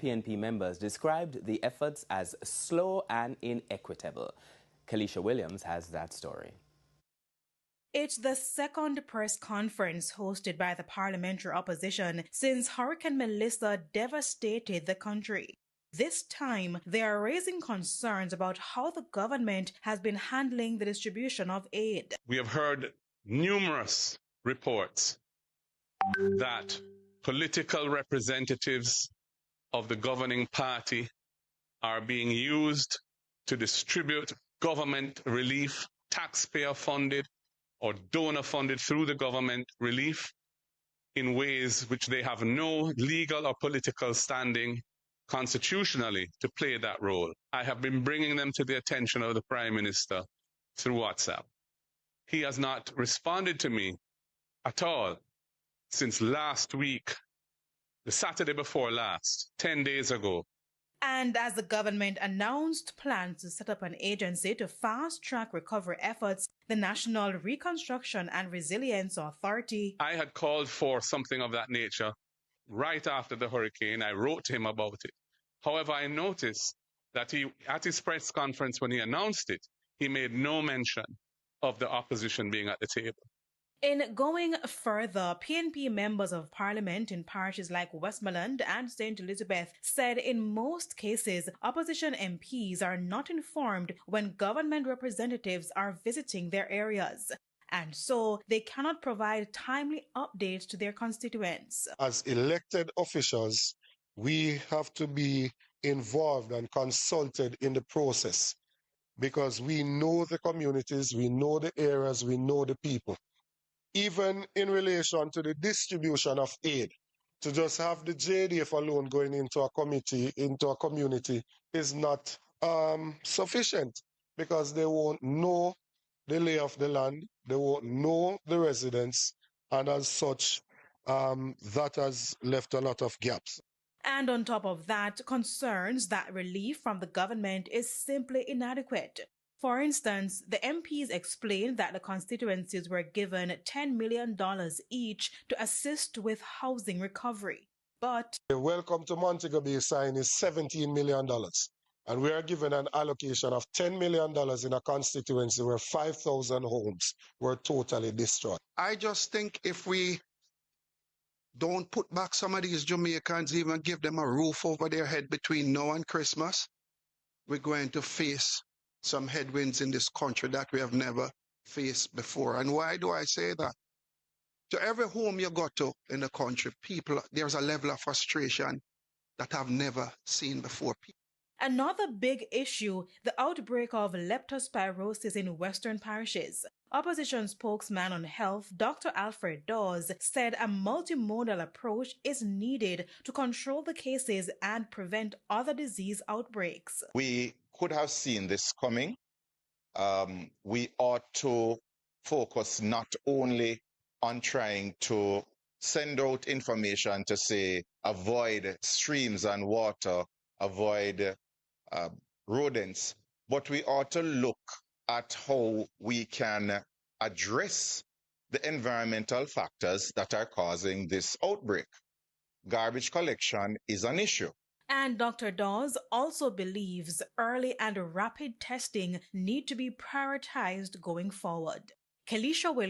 PNP members described the efforts as slow and inequitable. Kalisha Williams has that story. It's the second press conference hosted by the parliamentary opposition since Hurricane Melissa devastated the country. This time, they are raising concerns about how the government has been handling the distribution of aid. We have heard numerous reports that political representatives of the governing party are being used to distribute government relief, taxpayer-funded or donor-funded through the government relief in ways which they have no legal or political standing constitutionally to play that role. I have been bringing them to the attention of the Prime Minister through WhatsApp. He has not responded to me at all since last week, the Saturday before last, 10 days ago. And as the government announced plans to set up an agency to fast-track recovery efforts, the National Reconstruction and Resilience Authority. I had called for something of that nature right after the hurricane. I wrote to him about it. However, I noticed that at his press conference when he announced it, he made no mention of the opposition being at the table. In going further, PNP members of parliament in parishes like Westmoreland and St. Elizabeth said in most cases, opposition MPs are not informed when government representatives are visiting their areas, and so they cannot provide timely updates to their constituents. As elected officials, we have to be involved and consulted in the process because we know the communities, we know the areas, we know the people. Even in relation to the distribution of aid, to just have the JDF alone going into a committee, into a community is not sufficient because they won't know the lay of the land, they won't know the residents, and as such, that has left a lot of gaps. And on top of that, concerns that relief from the government is simply inadequate. For instance, the MPs explained that the constituencies were given $10 million each to assist with housing recovery. But the Welcome to Montego Bay sign is $17 million, and we are given an allocation of $10 million in a constituency where 5,000 homes were totally destroyed. I just think if we don't put back some of these Jamaicans, even give them a roof over their head between now and Christmas, we're going to face some headwinds in this country that we have never faced before. And why do I say that? To every home you go to in the country, there's a level of frustration that I've never seen before. Another big issue, the outbreak of leptospirosis in Western parishes. Opposition spokesman on health, Dr. Alfred Dawes, said a multimodal approach is needed to control the cases and prevent other disease outbreaks. We could have seen this coming. We ought to focus not only on trying to send out information to say avoid streams and water, avoid rodents, but we ought to look at how we can address the environmental factors that are causing this outbreak. Garbage collection is an issue. And Dr. Dawes also believes early and rapid testing need to be prioritized going forward. Kalisha Williams